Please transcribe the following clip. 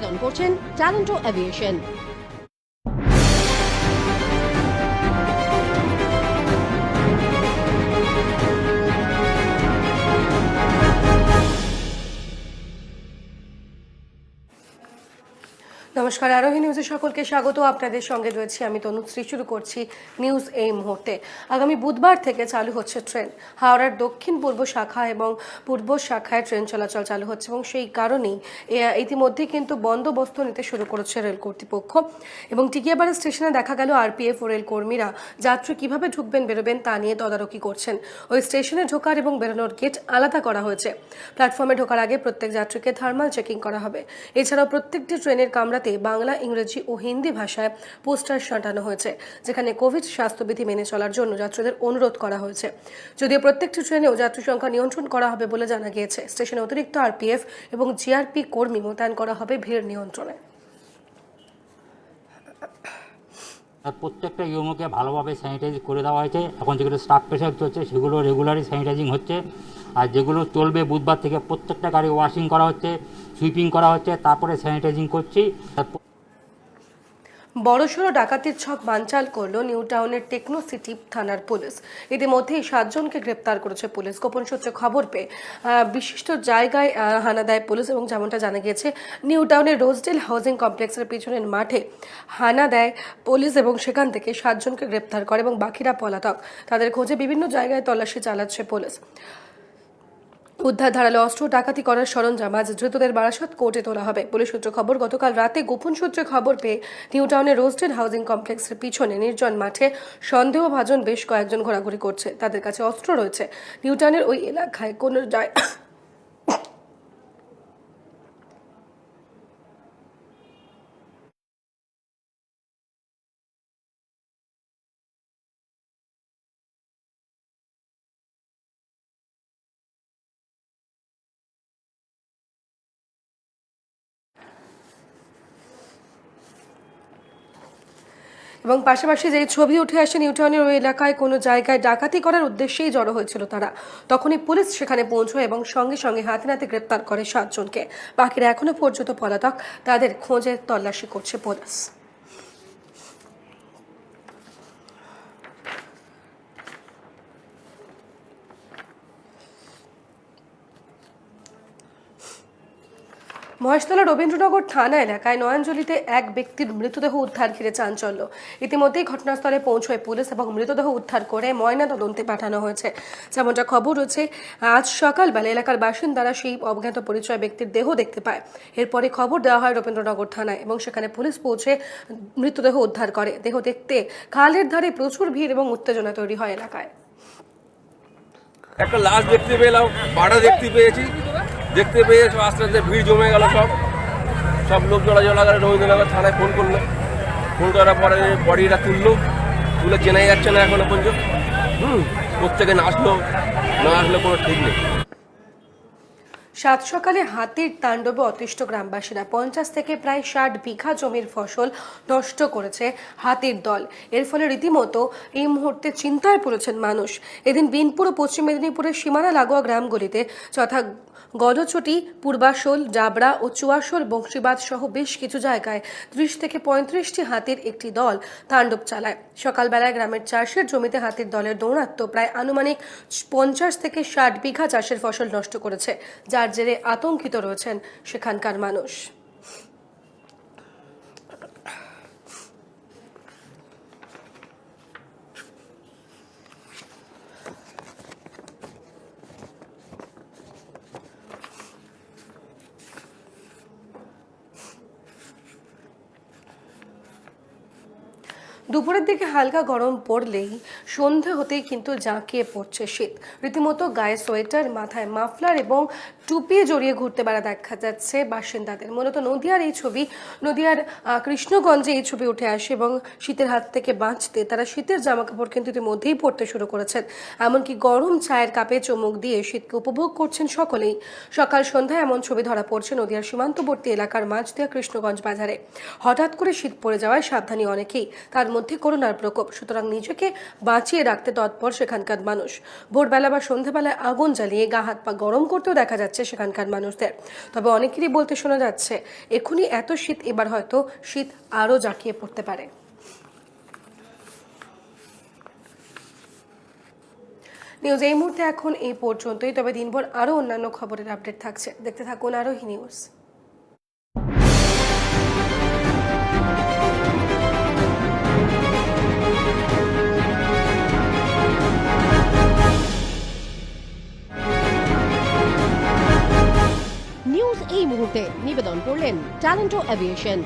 নিবেদন করছেন ট্যালেন্টো এভিয়েশন। নমস্কার, আরোহী নিউজে সকলকে স্বাগত। আপনাদের সঙ্গে রয়েছি আমি তনুশ্রী। শুরু করছি নিউজ এই মুহূর্তে। আগামী বুধবার থেকে চালু হচ্ছে ট্রেন। হাওড়ার দক্ষিণ পূর্ব শাখা এবং পূর্ব শাখায় ট্রেন চলাচল চালু হচ্ছে এবং সেই কারণেই ইতিমধ্যেই কিন্তু বন্দোবস্ত নিতে শুরু করেছে রেল কর্তৃপক্ষ। এবং টিকিয়াপাড়া স্টেশনে দেখা গেল আরপিএফ ও রেল কর্মীরা যাত্রী কিভাবে ঢুকবেন বেরোবেন তা নিয়ে তদারকি করছেন। ওই স্টেশনে ঢোকার এবং বেরোনোর গেট আলাদা করা হয়েছে। প্ল্যাটফর্মে ঢোকার আগে প্রত্যেক যাত্রীকে থার্মাল চেকিং করা হবে। এছাড়াও প্রত্যেকটি ট্রেনের কামরা বাংলা, ইংরেজি ও হিন্দি ভাষায় পোস্টার সাঁটানো হয়েছে, যেখানে কোভিড স্বাস্থ্যবিধি মেনে চলার জন্য যাত্রীদের অনুরোধ করা হয়েছে। যদিও প্রত্যেকটি ট্রেনেও যাত্রী সংখ্যা নিয়ন্ত্রণ করা হবে বলে জানা গিয়েছে। স্টেশনে অতিরিক্ত আরপিএফ এবং জিআরপি কর্মী মোতায়েন করা হবে ভিড় নিয়ন্ত্রণে। প্রত্যেকটা ইউমোকে ভালোভাবে স্যানিটাইজ করে দেওয়া হয়েছে। এখন যেগুলো স্টাফ পেশাব চলছে সেগুলো রেগুলারই স্যানিটাইজিং হচ্ছে, আর যেগুলো চলবে বুধবার থেকে প্রত্যেকটা গাড়ি ওয়াশিং করা হচ্ছে, সুইপিং করা হচ্ছে, তারপরে স্যানিটাইজিং করছি। বড়সড় ডাকাতির ছক বানচাল করল নিউ টাউনের টেকনো সিটি থানার পুলিশ। ইতিমধ্যেই 7 জনকে গ্রেপ্তার করেছে পুলিশ। গোপন সূত্রে খবর পেয়ে বিশিষ্ট জায়গায় হানা দেয় পুলিশ এবং যেমনটা জানা গিয়েছে নিউ টাউনের রোজডেল হাউজিং কমপ্লেক্সের পিছনের মাঠে হানা দেয় পুলিশ এবং সেখান থেকে 7 জনকে গ্রেপ্তার করে এবং বাকিরা পলাতক। তাদের খোঁজে বিভিন্ন জায়গায় তল্লাশি চালাচ্ছে পুলিশ। উদ্ধার ধারালো অস্ত্র, ডাকাতি করার সরঞ্জাম আজ ধৃতদের বারাসত কোর্টে তোলা হবে। পুলিশ সূত্রে খবর, গতকাল রাতে গোপন সূত্রে খবর পেয়ে নিউ টাউনের রোজডেল হাউজিং কমপ্লেক্সের পিছনে নির্জন মাঠে সন্দেহভাজন বেশ কয়েকজন ঘোরাঘুরি করছে। তাদের কাছে অস্ত্র রয়েছে। নিউ টাউনের ওই এলাকায় কোনো এবং পাশাপাশি যে ছবি উঠে আসে নিউ টাউনের ওই এলাকায় কোনো জায়গায় ডাকাতি করার উদ্দেশ্যেই জড়ো হয়েছিল তারা। তখনই পুলিশ সেখানে পৌঁছয় এবং সঙ্গে সঙ্গে হাতে নাতে গ্রেপ্তার করে 7 জনকে। বাকিরা এখনো পর্যন্ত পলাতক। তাদের খোঁজে তল্লাশি করছে পুলিশ। মহেশতলা রবীন্দ্রনগর থানা এলাকায় নয়নজলিতে এক ব্যক্তির মৃতদেহ উদ্ধার ঘিরে চাঞ্চল্য। ইতিমধ্যেই ঘটনাস্থলে পৌঁছয় পুলিশ এবং মৃতদেহ উদ্ধার করে ময়না তদন্তে পাঠানো হয়েছে। যেমনটা খবর হচ্ছে, আজ সকালবেলা এলাকার বাসিন্দারা সেই অজ্ঞাত পরিচয় ব্যক্তির দেহ দেখতে পায়। এরপরে খবর দেওয়া হয় রবীন্দ্রনগর থানায় এবং সেখানে পুলিশ পৌঁছে মৃতদেহ উদ্ধার করে। দেহ দেখতে খালের ধারে প্রচুর ভিড় এবং উত্তেজনা তৈরি হয় এলাকায়। একটা লাশ দেখতে পেলাম, পাড়া দেখতে পেয়েছি, দেখতে পেয়ে আস্তে আস্তে ভিড় জমে গেল। সব লোক জড়া গেলে রবীন্দ্রনগর থানায় ফোন করলো। ফোন করার পরে বডিটা তুলে চেনাই যাচ্ছে না এখনো পর্যন্ত। প্রত্যেকে না আসলো কোনো ঠিক নেই। সাত সকালে হাতির তাণ্ডবে অতিষ্ঠ গ্রামবাসীরা। 50 থেকে প্রায় 60 বিঘা জমির ফসল নষ্ট করেছে হাতির দল। এর ফলে রীতিমতো এই মুহূর্তে চিন্তায় পড়েছেন মানুষ। এদিন বিনপুর ও পশ্চিম মেদিনীপুরের সীমানা লাগোয়া গ্রামগুলিতে যথা গদছটি, পূর্বাশোল, জাবড়া ও চুয়াশোল, বংশীবাদ সহ বেশ কিছু জায়গায় 30 থেকে 35টি হাতির একটি দল তাণ্ডব চালায়। সকালবেলায় গ্রামের চাষের জমিতে হাতির দলের দৌরাত্ম্য প্রায় আনুমানিক 50 থেকে 60 বিঘা চাষের ফসল নষ্ট করেছে, যার জেরে আতঙ্কিত রয়েছেন সেখানকার মানুষ। দুপুরের দিকে হালকা গরম পড়লেই সন্ধে হতেই কিন্তু জাঁকিয়ে পড়ছে শীত। রীতিমতো গায়ে সোয়েটার, মাথায় মাফলার এবং টুপি জড়িয়ে ঘুরতে বেড়া দেখা যাচ্ছে বাসিন্দাদের। মূলত নদিয়ার এই ছবি, নদিয়ার কৃষ্ণগঞ্জে এই ছবি উঠে আসে এবং শীতের হাত থেকে বাঁচতে তারা শীতের জামাকাপড় কিন্তু ইতিমধ্যেই পরতে শুরু করেছেন। এমনকি গরম চায়ের কাপে চুমুক দিয়ে শীতকে উপভোগ করছেন সকলেই। সকাল সন্ধ্যায় এমন ছবি ধরা পড়ছে নদিয়ার সীমান্তবর্তী এলাকার মাঝদিয়া কৃষ্ণগঞ্জ বাজারে। হঠাৎ করে শীত পড়ে যাওয়ায় সাবধানী অনেকেই। তার মধ্যে করোনার প্রকোপ, সুতরাং নিজেকে বাঁচিয়ে রাখতে তৎপর সেখানকার মানুষ। ভোরবেলা বা সন্ধ্যাবেলায় আগুন জ্বালিয়ে গা হাত পা গরম করতেও দেখা যাচ্ছে সেখানকার মানুষদের। তবে অনেকেরই বলতে শোনা যাচ্ছে এখনই এত শীত, এবার হয়তো শীত আরও জাঁকিয়ে পড়তে পারে। নিউজ এই মুহূর্তে এখন এই পর্যন্তই, তবে দিনভর আরও অন্যান্য খবরের আপডেট থাকছে। দেখতে থাকুন আরোহী নিউজ। নিউজ এই মুহূর্তে নিবেদন করলেন ট্যালেন্টো এভিয়েশন।